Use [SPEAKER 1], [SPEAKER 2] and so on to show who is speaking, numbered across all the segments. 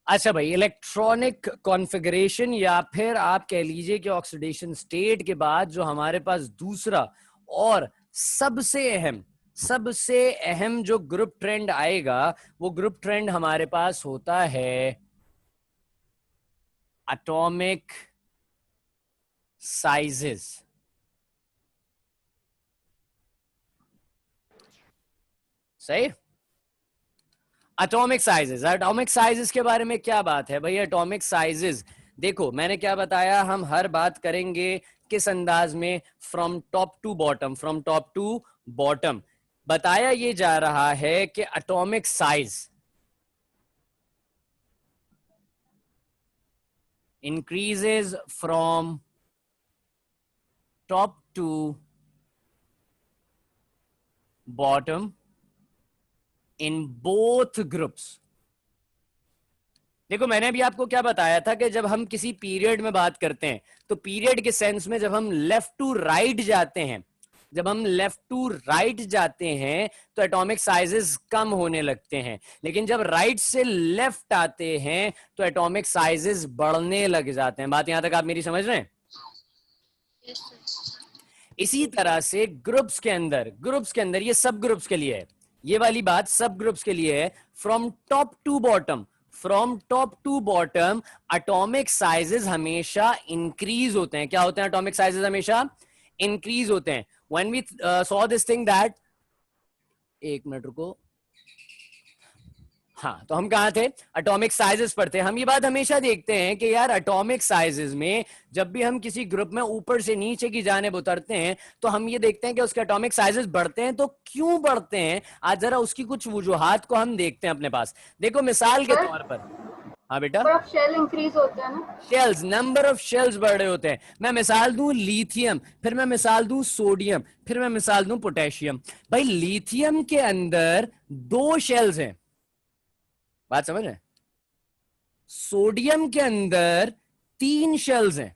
[SPEAKER 1] अच्छा भाई, electronic configuration या फिर आप कह लीजिए कि ऑक्सीडेशन स्टेट के बाद जो हमारे पास दूसरा और सबसे अहम जो ग्रुप ट्रेंड आएगा, वो ग्रुप ट्रेंड हमारे पास होता है एटॉमिक साइजेस। सही। एटॉमिक साइजेस के बारे में क्या बात है भाई? एटॉमिक साइजेस, देखो मैंने क्या बताया, हम हर बात करेंगे किस अंदाज में, from top to bottom, from top to bottom. बताया ये जा रहा है कि atomic size increases from top to bottom in both groups. देखो मैंने अभी आपको क्या बताया था कि जब हम किसी पीरियड में बात करते हैं तो पीरियड के सेंस में जब हम लेफ्ट टू राइट जाते हैं, तो एटॉमिक साइजेस कम होने लगते हैं, लेकिन जब राइट से लेफ्ट आते हैं तो एटॉमिक साइजेस बढ़ने लग जाते हैं। बात यहां तक आप मेरी समझ रहे हैं? इसी तरह से ग्रुप्स के अंदर ये सब ग्रुप्स के लिए है, ये वाली बात सब ग्रुप्स के लिए है। From top to bottom atomic sizes हमेशा इंक्रीज होते हैं। क्या होते हैं? एटॉमिक साइजेस हमेशा इंक्रीज होते हैं। When we saw this thing that, एक मिनट रुको, हाँ, तो हम कहा थे? एटॉमिक साइजेस पर थे। हम ये बात हमेशा देखते हैं कि यार एटॉमिक साइजेस में जब भी हम किसी ग्रुप में ऊपर से नीचे की जानिब उतरते हैं तो हम ये देखते हैं कि उसके एटॉमिक साइजेस बढ़ते हैं। तो क्यों बढ़ते हैं, आज जरा उसकी कुछ वजूहात को हम देखते हैं अपने पास। देखो मिसाल के तौर पर, हाँ बेटा,
[SPEAKER 2] शेल इंक्रीज होते हैं ना,
[SPEAKER 1] शेल्स, नंबर ऑफ शेल्स बढ़ रहे होते हैं। मैं मिसाल दूं लिथियम, फिर मैं मिसाल दूं सोडियम, फिर मैं मिसाल दूं पोटेशियम। भाई लिथियम के अंदर 2 शेल्स हैं, बात समझ रहे हैं? सोडियम के अंदर 3 शेल्स हैं,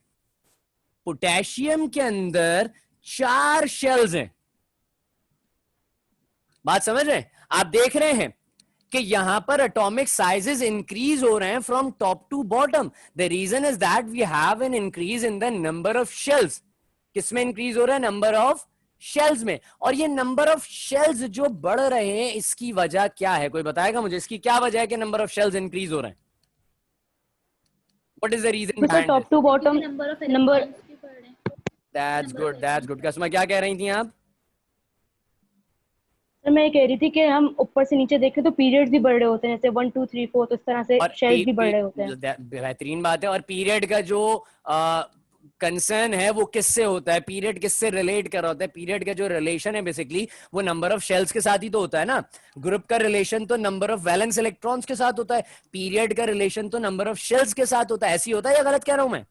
[SPEAKER 1] पोटेशियम के अंदर 4 शेल्स हैं। बात समझ रहे हैं? आप देख रहे हैं कि यहां पर एटॉमिक साइजेस इंक्रीज हो रहे हैं from top to bottom. The reason is that we have an increase in the number of shells. किसमें इंक्रीज हो रहा है? नंबर ऑफ शेल्स में। और ये नंबर ऑफ शेल्स जो बढ़ रहे हैं, इसकी वजह क्या है? कोई बताएगा मुझे इसकी क्या वजह है कि नंबर ऑफ शेल्स इंक्रीज हो रहे हैं? What is the reason behind
[SPEAKER 3] top
[SPEAKER 1] this?
[SPEAKER 3] To bottom number.
[SPEAKER 1] That's good, that's good. कस्मा क्या कह रही थी आप?
[SPEAKER 3] सर मैं ये कह रही थी कि हम ऊपर से नीचे देखें तो पीरियड्स भी बढ़ रहे होते हैं, जैसे 1 2 3 4, तो इस तरह से
[SPEAKER 1] और
[SPEAKER 3] शेल्स भी बढ़ रहे होते हैं।
[SPEAKER 1] बेहतरीन बात है। और पीरियड का जो कंसर्न है वो किससे होता है? पीरियड किससे रिलेट कर रहा होता है? पीरियड का जो रिलेशन है बेसिकली वो नंबर ऑफ शेल्स के साथ ही तो होता है ना। ग्रुप का रिलेशन तो नंबर ऑफ वैलेंस इलेक्ट्रॉन्स के साथ होता है, पीरियड का रिलेशन तो नंबर ऑफ शेल्स के साथ होता है। ऐसी होता है या गलत कह रहा हूं मैं?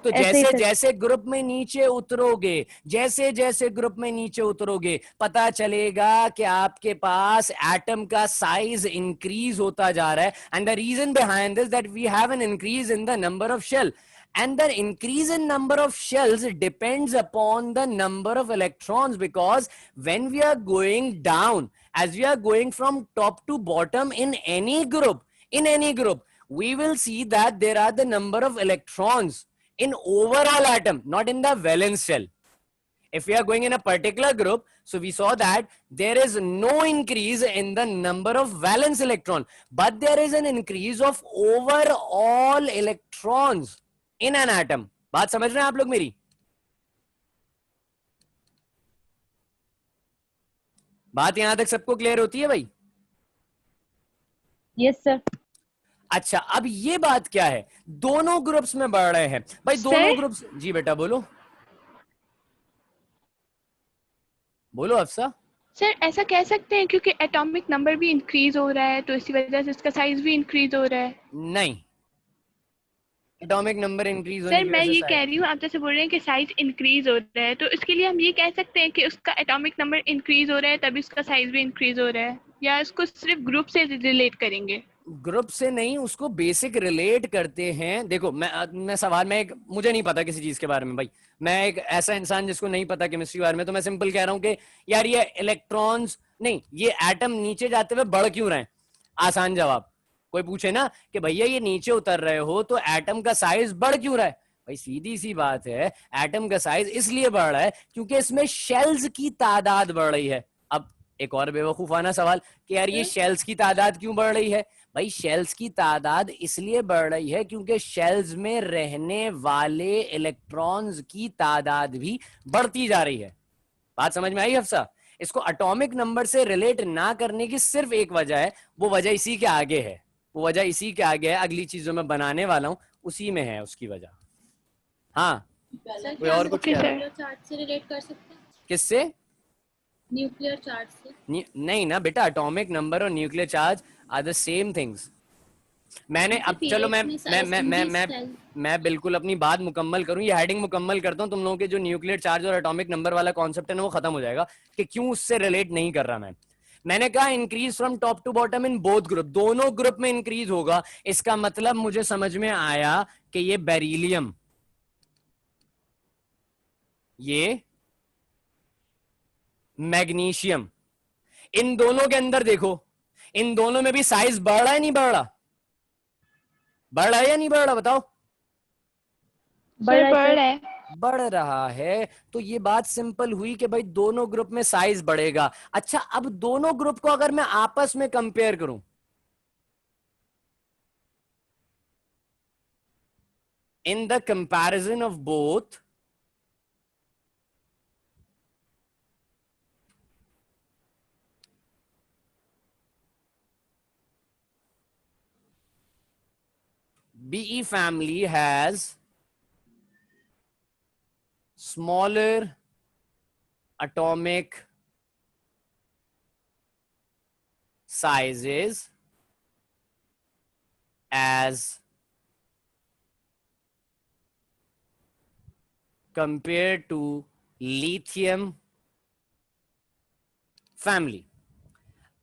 [SPEAKER 1] तो जैसे जैसे ग्रुप में नीचे उतरोगे, ग्रुप में नीचे उतरोगे, पता चलेगा कि आपके पास एटम का साइज इंक्रीज होता जा रहा है। And the reason behind this that we have an increase in the number of shell, and the increase in number of shells depends upon the number of electrons, because when we are going down, as we are going from top to bottom in any group, we will see that there are the number of electrons in overall atom, not in the valence shell. If we are going in a particular group, so we saw that there is no increase in the number of valence electron, but there is an increase of overall electrons in an atom. बात समझ रहे हैं आप लोग मेरी? बात यहां तक सबको क्लियर होती है भाई?
[SPEAKER 3] Yes sir.
[SPEAKER 1] अच्छा, अब ये बात क्या है, दोनों ग्रुप्स में बढ़ रहे हैं भाई, दोनों ग्रुप्स। जी बेटा बोलो, बोलो अफसा।
[SPEAKER 4] सर ऐसा कह सकते हैं क्योंकि एटॉमिक नंबर भी इंक्रीज हो रहा है तो इसी वजह से इसका साइज भी इंक्रीज हो रहा है?
[SPEAKER 1] नहीं, एटॉमिक नंबर इंक्रीज होने
[SPEAKER 4] सर
[SPEAKER 1] की
[SPEAKER 4] मैं
[SPEAKER 1] वजह से
[SPEAKER 4] ये कह रही हूँ, आप जैसे बोल रहे हैं कि साइज इंक्रीज हो रहा है, तो इसके लिए हम ये कह सकते हैं कि उसका एटॉमिक नंबर इंक्रीज हो रहा है तभी उसका साइज भी इंक्रीज हो रहा है, या इसको सिर्फ ग्रुप से रिलेट करेंगे?
[SPEAKER 1] ग्रुप से नहीं, उसको बेसिक रिलेट करते हैं। देखो मैं सवाल में मुझे नहीं पता किसी चीज के बारे में भाई, मैं एक ऐसा इंसान जिसको नहीं पता केमिस्ट्री के बारे में, तो मैं सिंपल कह रहा हूं कि यार ये इलेक्ट्रॉन्स नहीं, ये एटम नीचे जाते हुए बढ़ क्यों रहे हैं? आसान जवाब, कोई पूछे ना कि भैया ये नीचे उतर रहे हो तो एटम का साइज बढ़ क्यों रहा है, भाई सीधी सी बात है, एटम का साइज इसलिए बढ़ रहा है क्योंकि इसमें शेल्स की तादाद बढ़ रही है। अब एक और बेवकूफाना सवाल कि यार ये शेल्स की तादाद क्यों बढ़ रही है, भाई शेल्स की तादाद इसलिए बढ़ रही है क्योंकि शेल्स में रहने वाले इलेक्ट्रॉन्स की तादाद भी बढ़ती जा रही है। बात समझ में आई हफ्सा? इसको एटॉमिक नंबर से रिलेट ना करने की सिर्फ एक वजह है, वो वजह इसी के आगे है, वो वजह इसी के आगे है, अगली चीजों में बनाने वाला हूं उसी में है उसकी वजह। हाँ
[SPEAKER 2] सर
[SPEAKER 1] कोई और कुछ
[SPEAKER 2] न्यूक्लियर चार्ज से रिलेट कर सकते हैं?
[SPEAKER 1] किससे?
[SPEAKER 2] न्यूक्लियर चार्ज से?
[SPEAKER 1] नहीं ना बेटा, एटॉमिक नंबर और nuclear charge are the same things. मैंने अब चलो मैं बिल्कुल अपनी बात मुकम्मल करूं, ये हेडिंग मुकम्मल करता हूं, तुम लोगों के जो न्यूक्लियर चार्ज और एटॉमिक नंबर वाला कॉन्सेप्ट है ना वो खत्म हो जाएगा कि क्यों उससे रिलेट नहीं कर रहा मैंने कहा increase from top to bottom in both group, दोनों ग्रुप में इंक्रीज होगा। इसका मतलब मुझे समझ में आया कि ये बेरिलियम, ये मैग्नीशियम, इन दोनों के अंदर देखो, इन दोनों में भी साइज बढ़ रहा है नहीं बढ़ रहा, बढ़ रहा है या नहीं बढ़ रहा बताओ? बढ़ रहा है। तो ये बात सिंपल हुई कि भाई दोनों ग्रुप में साइज बढ़ेगा। अच्छा अब दोनों ग्रुप को अगर मैं आपस में कंपेयर करूं, इन the comparison of both, BE family has smaller atomic sizes as compared to lithium family।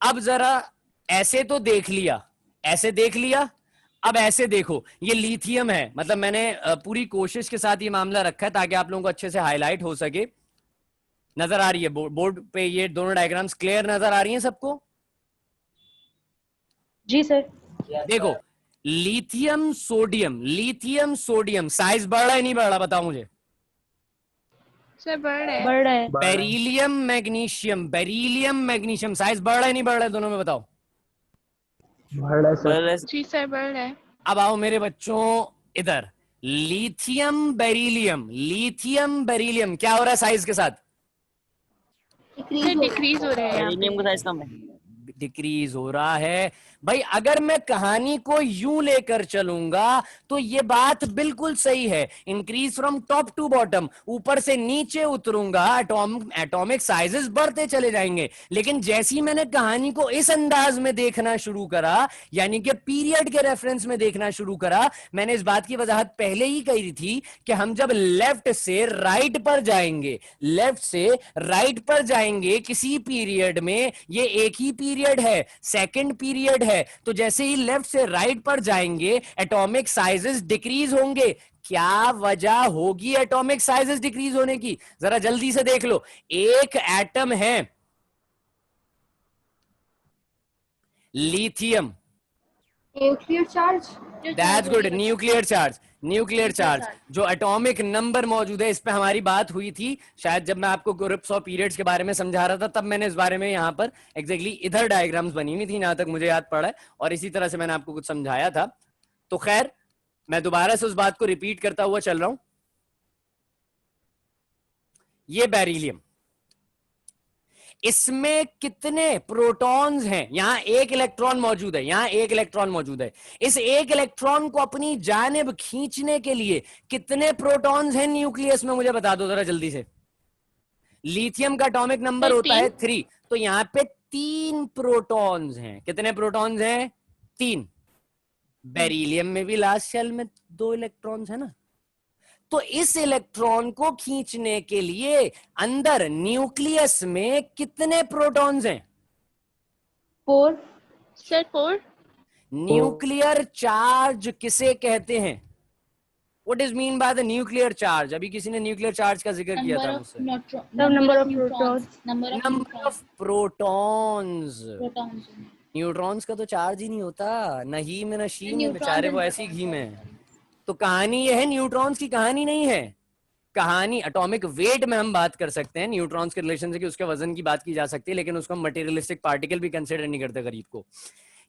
[SPEAKER 1] अब जरा ऐसे तो देख लिया, ऐसे देख लिया, अब ऐसे देखो, ये लिथियम है, मतलब मैंने पूरी कोशिश के साथ ये मामला रखा है ताकि आप लोगों को अच्छे से हाईलाइट हो सके। नजर आ रही है बोर्ड पे ये दोनों डायग्राम्स क्लियर नजर आ रही हैं सबको?
[SPEAKER 3] जी सर।
[SPEAKER 1] देखो लिथियम सोडियम साइज बढ़ रहा है नहीं बढ़ रहा बताओ मुझे?
[SPEAKER 4] सर बढ़
[SPEAKER 3] रहा है।
[SPEAKER 1] बेरिलियम मैग्नीशियम साइज बढ़ रहा है नहीं बढ़ रहा है दोनों में बताओ?
[SPEAKER 5] बढ़ रहा है सर।
[SPEAKER 4] जी सर बढ़ रहा है।
[SPEAKER 1] अब आओ मेरे बच्चों इधर, लिथियम बेरिलियम क्या हो रहा है साइज के साथ?
[SPEAKER 4] डिक्रीज हो रहा है,
[SPEAKER 5] बेरिलियम का साइज कम है,
[SPEAKER 1] डिक्रीज हो रहा है। भाई अगर मैं कहानी को यूं लेकर चलूंगा तो ये बात बिल्कुल सही है, increase from top to bottom, ऊपर से नीचे उतरूंगा एटॉमिक साइजेस बढ़ते चले जाएंगे। लेकिन जैसी मैंने कहानी को इस अंदाज में देखना शुरू करा, यानी कि पीरियड के रेफरेंस में देखना शुरू करा, मैंने इस बात की वजाहत पहले ही कही थी कि हम जब लेफ्ट से राइट पर जाएंगे किसी पीरियड में, ये एक ही पीरियड है, सेकंड पीरियड है, तो जैसे ही लेफ्ट से राइट पर जाएंगे एटॉमिक साइजेस डिक्रीज होंगे। क्या वजह होगी एटॉमिक साइजेस डिक्रीज होने की? जरा जल्दी से देख लो, एक एटम है lithium,
[SPEAKER 2] nuclear charge,
[SPEAKER 1] that's good, nuclear charge जो एटॉमिक नंबर मौजूद है, इस पे हमारी बात हुई थी शायद जब मैं आपको ग्रुप्स और पीरियड्स के बारे में समझा रहा था, तब मैंने इस बारे में यहाँ पर एग्जैक्टली इधर डायग्राम्स बनी हुई थी जहां तक मुझे याद पड़ा है, और इसी तरह से मैंने आपको कुछ समझाया था। तो खैर मैं दोबारा से उस बात को रिपीट करता हुआ चल रहा हूं। ये बेरिलियम, इसमें कितने प्रोटॉन्स हैं? यहां एक इलेक्ट्रॉन मौजूद है, इस एक इलेक्ट्रॉन को अपनी जानिब खींचने के लिए कितने प्रोटॉन्स हैं न्यूक्लियस में? मुझे बता दो जरा जल्दी से। लिथियम का एटॉमिक नंबर होता है 3, तो यहां पे 3 प्रोटॉन्स हैं। कितने प्रोटॉन्स हैं? 3। बेरिलियम में भी लास्ट शेल में 2 इलेक्ट्रॉन्स है ना, तो इस इलेक्ट्रॉन को खींचने के लिए अंदर न्यूक्लियस में कितने प्रोटॉन्स हैं?
[SPEAKER 3] 4
[SPEAKER 4] सर 4।
[SPEAKER 1] न्यूक्लियर चार्ज किसे कहते हैं? What is mean by the nuclear charge? अभी किसी ने न्यूक्लियर चार्ज का जिक्र किया था मुझसे।
[SPEAKER 3] Number of protons.
[SPEAKER 1] Number of protons. Neutrons का तो चार्ज ही नहीं होता, न ही में न शी में,
[SPEAKER 2] न्यूट्रॉन
[SPEAKER 1] बेचारे वो
[SPEAKER 2] जल
[SPEAKER 1] ऐसी घी में है। तो कहानी ये है, न्यूट्रॉन्स की कहानी नहीं है। कहानी एटॉमिक वेट में हम बात कर सकते हैं, न्यूट्रॉन्स के रिलेशन से कि उसके वजन की बात की जा सकती है, लेकिन उसको हम मटेरियलिस्टिक पार्टिकल भी कंसिडर नहीं करते गरीब को।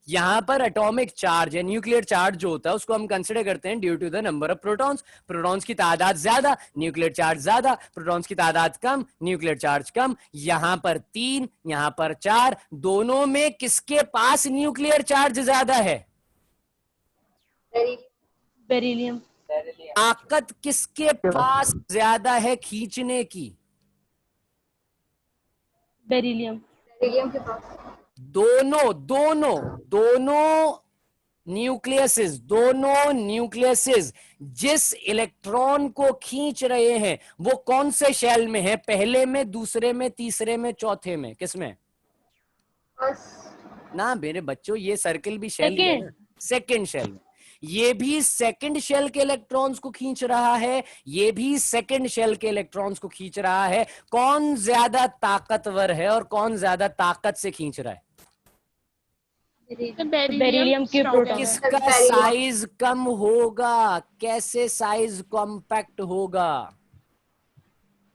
[SPEAKER 1] यहाँ पर एटॉमिक चार्ज या न्यूक्लियर चार्ज जो होता है उसको हम कंसिडर करते हैं due to the number of protons. Protons की तादाद ज्यादा, न्यूक्लियर चार्ज ज्यादा, प्रोटॉन्स की तादाद कम, न्यूक्लियर चार्ज कम। यहाँ पर 3, यहाँ पर 4, दोनों में किसके पास न्यूक्लियर चार्ज ज्यादा है?
[SPEAKER 3] बेरिलियम।
[SPEAKER 1] ताकत किसके पास ज्यादा है खींचने की?
[SPEAKER 3] बेरिलियम।
[SPEAKER 2] बेरिलियम के पास।
[SPEAKER 1] दोनों न्यूक्लियसेस जिस इलेक्ट्रॉन को खींच रहे हैं वो कौन से शेल में है? पहले में, दूसरे में, तीसरे में, चौथे में? किसमें? ना मेरे बच्चों, ये सर्किल भी शेल ही है ना, सेकेंड शेल में। ये भी सेकंड शेल के इलेक्ट्रॉन्स को खींच रहा है, ये भी सेकंड शेल के इलेक्ट्रॉन्स को खींच रहा है। कौन ज्यादा ताकतवर है और कौन ज्यादा ताकत से खींच रहा है?
[SPEAKER 3] बेरिलियम के प्रोटॉन।
[SPEAKER 1] किसका साइज कम होगा? कैसे साइज कॉम्पैक्ट होगा?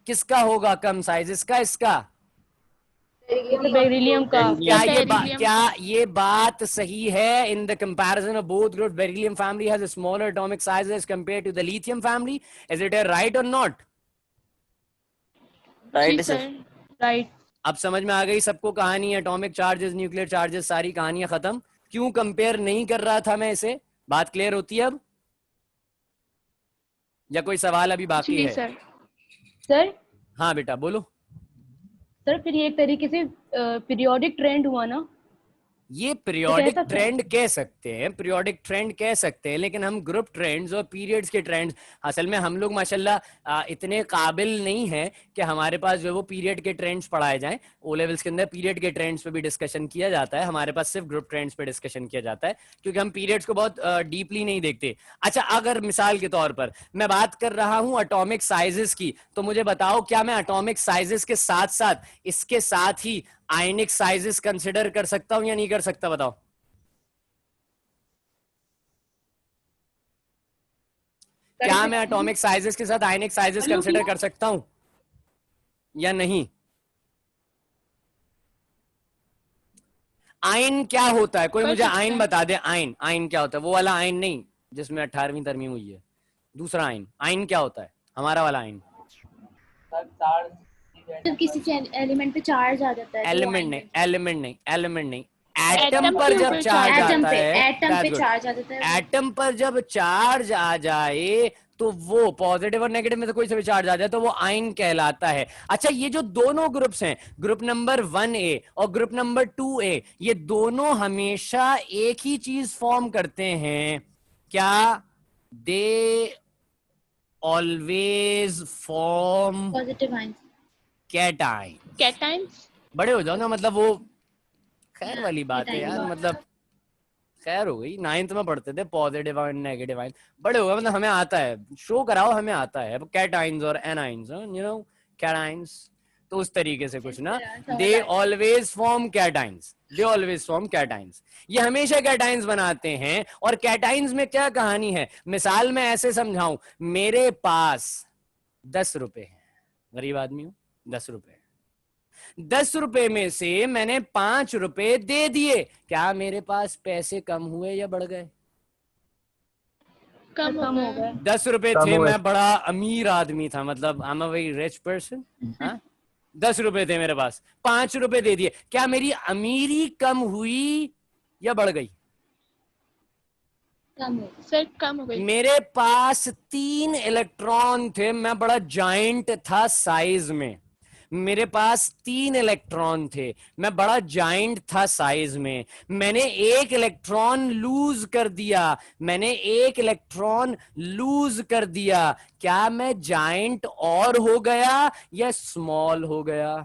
[SPEAKER 1] किसका होगा कम साइज, इसका इसका?
[SPEAKER 3] बेरिलियम का।
[SPEAKER 1] क्या ये बात सही है? In the comparison of both group beryllium family has a smaller atomic size as compared to the lithium family. Is it right और नॉट?
[SPEAKER 5] Right sir.
[SPEAKER 3] राइट।
[SPEAKER 1] अब समझ में आ गई सबको कहानी? एटॉमिक चार्जेस, न्यूक्लियर चार्जेस, सारी कहानियां खत्म। क्यों कंपेयर नहीं कर रहा था मैं इसे? बात क्लियर होती है अब या कोई सवाल अभी बाकी है?
[SPEAKER 3] सर
[SPEAKER 1] हाँ बेटा बोलो।
[SPEAKER 3] सर फिर ये एक तरीके से पीरियोडिक ट्रेंड हुआ ना?
[SPEAKER 1] ये पीरियोडिक ट्रेंड कह सकते हैं, पीरियोडिक ट्रेंड कह सकते हैं, लेकिन हम ग्रुप ट्रेंड्स और पीरियड्स के ट्रेंड्स, असल में हम लोग माशाल्लाह इतने काबिल नहीं है कि हमारे पास जो है वो पीरियड के ट्रेंड्स पढ़ाए जाएं। ओ लेवल्स के अंदर पीरियड के ट्रेंड्स पे भी डिस्कशन किया जाता है, हमारे पास सिर्फ ग्रुप ट्रेंड्स पे डिस्कशन किया जाता है क्योंकि हम पीरियड्स को बहुत डीपली नहीं देखते। अच्छा, अगर मिसाल के तौर पर मैं बात कर रहा हूं एटॉमिक साइजेस की, तो मुझे बताओ क्या मैं एटॉमिक साइजेस के साथ साथ इसके साथ ही आयनिक साइजेस कंसिडर कर सकता हूं या नहीं कर सकता? बताओ। क्या मैं एटॉमिक साइजेस के साथ आयनिक साइजेस कंसिडर कर सकता हूं या नहीं? आयन क्या होता है? कोई मुझे आयन बता दे। आयन क्या होता है? वो वाला आयन नहीं जिसमें 18वीं तरमीम हुई है, दूसरा आयन। आयन क्या होता है? हमारा वाला आयन।
[SPEAKER 2] किसी एलिमेंट पे चार्ज आ जाता है।
[SPEAKER 1] एलिमेंट नहीं, एटम पर जब चार्ज आता है, एटम पर जब चार्ज आ जाए तो वो पॉजिटिव और नेगेटिव में से कोई सा भी चार्ज आ जाए तो वो आयन कहलाता है। अच्छा, ये जो दोनों ग्रुप्स हैं, ग्रुप नंबर 1A और ग्रुप नंबर 2A, ये दोनों हमेशा एक ही चीज फॉर्म करते हैं क्या? They always form
[SPEAKER 2] positive ion,
[SPEAKER 4] cations.
[SPEAKER 1] बड़े हो जाओ ना, मतलब वो खैर वाली बात है यार, मतलब खैर हो गई। 9th में पढ़ते थे पॉजिटिव आयन, नेगेटिव आयन। बड़े हो गए, मतलब हमें आता है, शो कराओ, हमें आता है कैटाइंस और एनाइंस, यू नो, कैटाइंस। तो उस तरीके से कुछ ना, they always form cations, they always form cations. ये हमेशा कैटाइंस बनाते हैं। और कैटाइंस में क्या कहानी है? मिसाल में ऐसे समझाऊं, मेरे पास 10 रुपए है, गरीब आदमी हूं, 10 रुपए, 10 रुपए में से मैंने 5 रुपए दे दिए, क्या मेरे पास पैसे कम हुए या बढ़ गए?
[SPEAKER 4] कम हो गए।
[SPEAKER 1] 10 रुपए थे, मैं बड़ा अमीर आदमी था, मतलब I am a very rich person. 10 रुपए थे मेरे पास, 5 रुपए दे दिए, क्या मेरी अमीरी कम हुई या बढ़ गई?
[SPEAKER 4] सर कम हो गई।
[SPEAKER 1] मेरे पास 3 इलेक्ट्रॉन थे, मैं बड़ा जाइंट था साइज में, मेरे पास 3 इलेक्ट्रॉन थे, मैं बड़ा जाइंट था साइज में, मैंने 1 इलेक्ट्रॉन लूज कर दिया, मैंने 1 इलेक्ट्रॉन लूज कर दिया, क्या मैं जाइंट और हो गया या स्मॉल हो गया?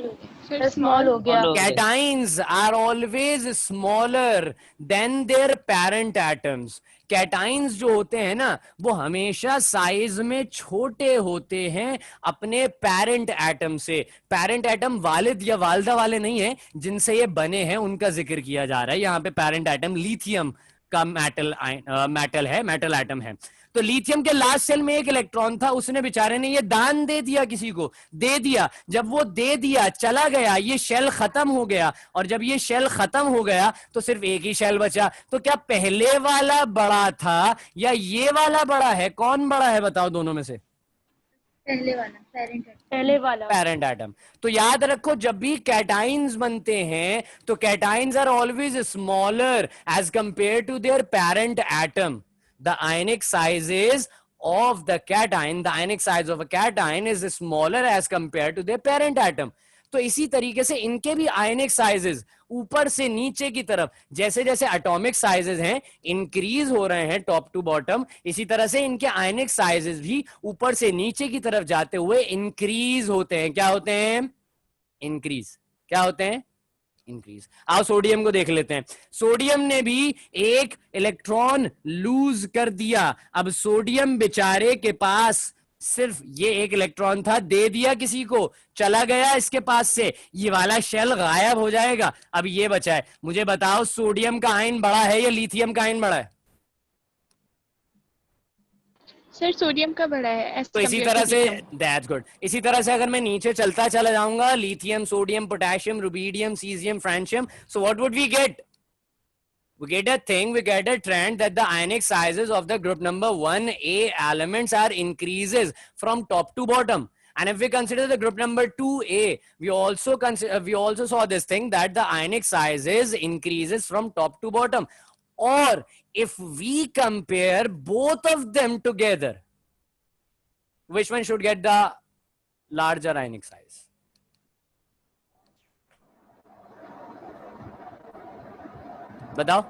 [SPEAKER 2] स्मॉल हो गया।
[SPEAKER 4] सर
[SPEAKER 3] स्मॉल हो गया।
[SPEAKER 5] Small हो गया।
[SPEAKER 1] Cations are always smaller than their parent atoms. Cations जो होते हैं ना वो हमेशा साइज में छोटे होते हैं अपने पेरेंट एटम से। पेरेंट एटम वालिद या वालदा वाले नहीं है जिनसे ये बने हैं, उनका जिक्र किया जा रहा है यहाँ पे। पेरेंट एटम लिथियम का मेटल है, मेटल एटम है। तो लिथियम के लास्ट सेल में एक इलेक्ट्रॉन था, उसने बेचारे ने ये दान दे दिया, किसी को दे दिया। जब वो दे दिया, चला गया, ये शेल खत्म हो गया। और जब ये शेल खत्म हो गया तो सिर्फ एक ही शेल बचा। तो क्या पहले वाला बड़ा था या ये वाला बड़ा है? कौन बड़ा है बताओ दोनों में से?
[SPEAKER 2] पहले वाला पेरेंट है।
[SPEAKER 3] पहले वाला।
[SPEAKER 1] Parent atom. तो याद रखो जब भी कैटाइंस बनते हैं तो cations are always smaller as compare to their parent atom. The ionic sizes of the cation, the ionic size of a cation is smaller as compared to their parent atom. तो इसी तरीके से इनके भी आयनिक sizes ऊपर से नीचे की तरफ जैसे जैसे एटॉमिक साइजेस हैं इंक्रीज हो रहे हैं टॉप टू बॉटम, इसी तरह से इनके आयनिक साइजेस भी ऊपर से नीचे की तरफ जाते हुए इंक्रीज होते हैं। क्या होते हैं? इंक्रीज। क्या होते हैं? इंक्रीज। आओ सोडियम को देख लेते हैं। सोडियम ने भी एक इलेक्ट्रॉन लूज कर दिया। अब सोडियम बेचारे के पास सिर्फ ये एक इलेक्ट्रॉन था, दे दिया किसी को, चला गया इसके पास से, ये वाला शेल गायब हो जाएगा। अब ये बचा है। मुझे बताओ सोडियम का आयन बड़ा है या लिथियम का आयन बड़ा है?
[SPEAKER 4] सर सोडियम का बड़ा है।
[SPEAKER 1] तो इसी तरह से दैट्स गुड। इसी तरह से अगर मैं नीचे चलता चला जाऊंगा, lithium, sodium, potassium, rubidium, caesium, francium, so what would we get? We get a thing, we get a trend that the ionic sizes of the group number 1A elements are increases from top to bottom. And if we consider the group number 2A, we also saw this thing that the ionic sizes increases from top to bottom. Or if we compare both of them together, which one should get the larger ionic size? बताओ।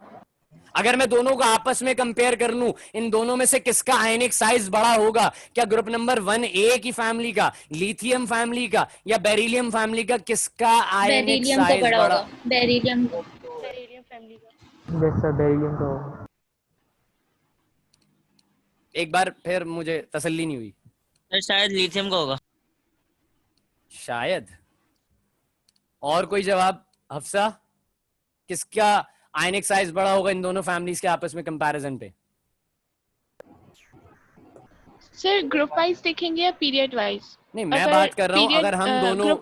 [SPEAKER 1] अगर मैं दोनों को आपस में compare कर लूं, इन दोनों में से किसका आयनिक साइज बड़ा होगा? क्या ग्रुप नंबर 1A की फैमिली का, लिथियम फैमिली का या बेरिलियम फैमिली का? किसका आयनिक साइज बड़ा होगा?
[SPEAKER 2] बेरिलियम का।
[SPEAKER 3] बेरिलियम फैमिली का।
[SPEAKER 6] जैसा बेरिलियम का होगा।
[SPEAKER 1] एक बार फिर मुझे तसल्ली नहीं हुई।
[SPEAKER 5] सर शायद लिथियम का होगा।
[SPEAKER 1] शायद। और कोई जवाब? हफ्सा, किसका आयनिक साइज बड़ा होगा इन दोनों फैमिलीज के आपस में कंपैरिजन पे?
[SPEAKER 4] सर ग्रुप वाइज देखेंगे या पीरियड वाइज?
[SPEAKER 1] नहीं, मैं बात कर रहा हूँ अगर हम दोनों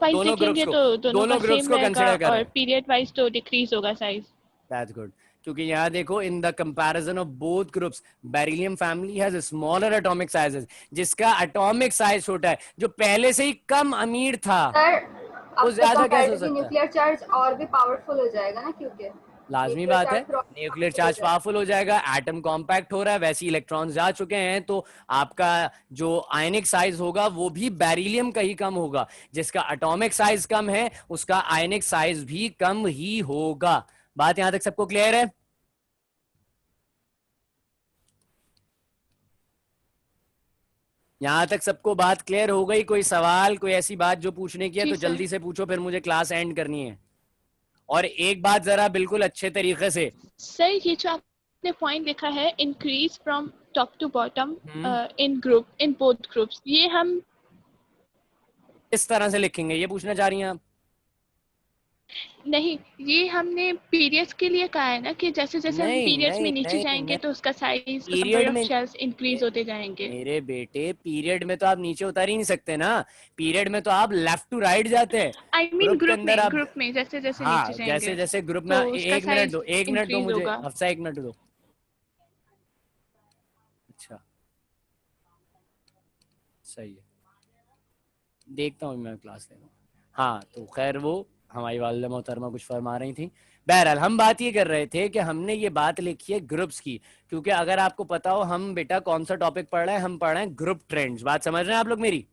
[SPEAKER 1] ग्रुप्स को कंसीडर करें
[SPEAKER 4] और पीरियड वाइज तो डिक्रीज होगा साइज।
[SPEAKER 1] That's good. क्योंकि यहाँ देखो इन the comparison of both groups beryllium family has smaller atomic sizes, जिसका एटॉमिक साइज छोटा है, जो पहले से ही कम अमीर था वो ज्यादा कैसे हो सकता है?
[SPEAKER 7] न्यूक्लियर चार्ज और भी पावरफुल हो जाएगा ना, क्योंकि
[SPEAKER 1] लाजमी बात है न्यूक्लियर चार्ज पावरफुल हो जाएगा, एटम कॉम्पैक्ट हो रहा है, वैसे इलेक्ट्रॉन्स जा चुके हैं, तो आपका जो आयनिक साइज होगा वो भी बेरिलियम का ही कम होगा। जिसका एटॉमिक साइज कम है उसका आयनिक साइज भी कम ही होगा। बात यहां तक सबको क्लियर है? यहां तक सबको बात क्लियर हो गई? कोई सवाल, कोई ऐसी बात जो पूछने की है तो जल्दी से पूछो, फिर मुझे क्लास एंड करनी है। और एक बात जरा बिल्कुल अच्छे तरीके से,
[SPEAKER 4] सर ये जो आपने पॉइंट लिखा है increase from top to bottom in group, in both groups, ये हम
[SPEAKER 1] इस तरह से लिखेंगे, ये पूछना चाह रही हैं आप?
[SPEAKER 4] नहीं, ये हमने पीरियड्स के लिए कहा है ना कि जैसे जैसे हम पीरियड्स में नीचे जाएंगे तो उसका size, number of shells increase होते जाएंगे।
[SPEAKER 1] मेरे बेटे पीरियड में तो आप नीचे उतर ही नहीं सकते ना, पीरियड में तो आप लेफ्ट टू राइट जाते हैं।
[SPEAKER 4] आई मीन ग्रुप में जैसे जैसे नीचे जाएंगे,
[SPEAKER 1] जैसे जैसे ग्रुप में, एक मिनट दो मुझे हफ्सा, एक मिनट दो। अच्छा सही है, देखता हूँ मैं क्लास ले रहा हूँ। हाँ तो खैर वो हमारी वालिदा मोहतरमा कुछ फरमा रही थी। बहरहाल हम बात ये कर रहे थे कि हमने ये बात लिखी है ग्रुप्स की, क्योंकि अगर आपको पता हो हम बेटा कौन सा टॉपिक पढ़ रहे हैं, हम पढ़ रहे हैं ग्रुप ट्रेंड्स। बात समझ रहे हैं आप लोग मेरी?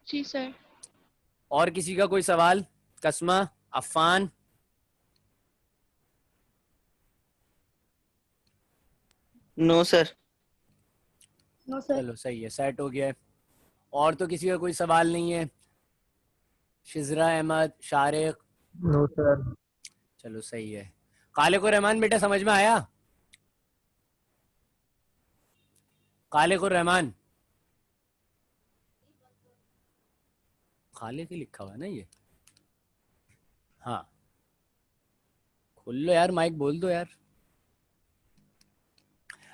[SPEAKER 4] जी सर।
[SPEAKER 1] और किसी का कोई सवाल? Kasma, Afan?
[SPEAKER 5] No sir.
[SPEAKER 3] No sir.
[SPEAKER 1] चलो सही है, सेट हो गया है। और तो किसी का कोई सवाल नहीं है? शिजरा अहमद, शारिक,
[SPEAKER 6] नो सर।
[SPEAKER 1] चलो सही है। खालिक और रहमान बेटा समझ में आया? खालिक और रहमान, खालिक ही लिखा हुआ है ना ये? हाँ, खोल लो यार, माइक बोल दो यार।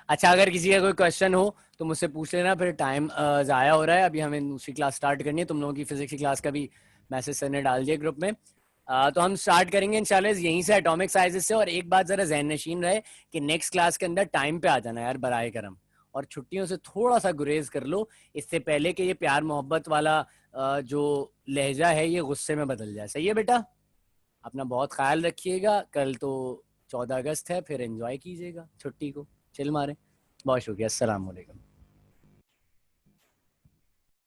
[SPEAKER 1] अच्छा, अगर किसी का कोई क्वेश्चन हो तो मुझसे पूछ लेना, फिर टाइम ज़ाया हो रहा है। अभी हमें दूसरी क्लास स्टार्ट करनी है। तुम लोगों की फिजिक्स की क्लास का भी मैसेज सर ने डाल दिया ग्रुप में। तो हम स्टार्ट करेंगे इंशाल्लाह यहीं से, एटॉमिक साइजेस से। और एक बात ज़रा जहन नशीन रहे कि नेक्स्ट क्लास के अंदर टाइम पे आ जाना यार, बराए करम। और छुट्टियों से थोड़ा सा गुरेज कर लो, इससे पहले कि ये प्यार मोहब्बत वाला जो लहजा है ये गुस्से में बदल जाए। सही है बेटा? अपना बहुत ख्याल रखिएगा। कल तो 14 अगस्त है, फिर एंजॉय कीजिएगा छुट्टी को, चिल मारें। बहुत शुक्रिया, अस्सलाम वालेकुम।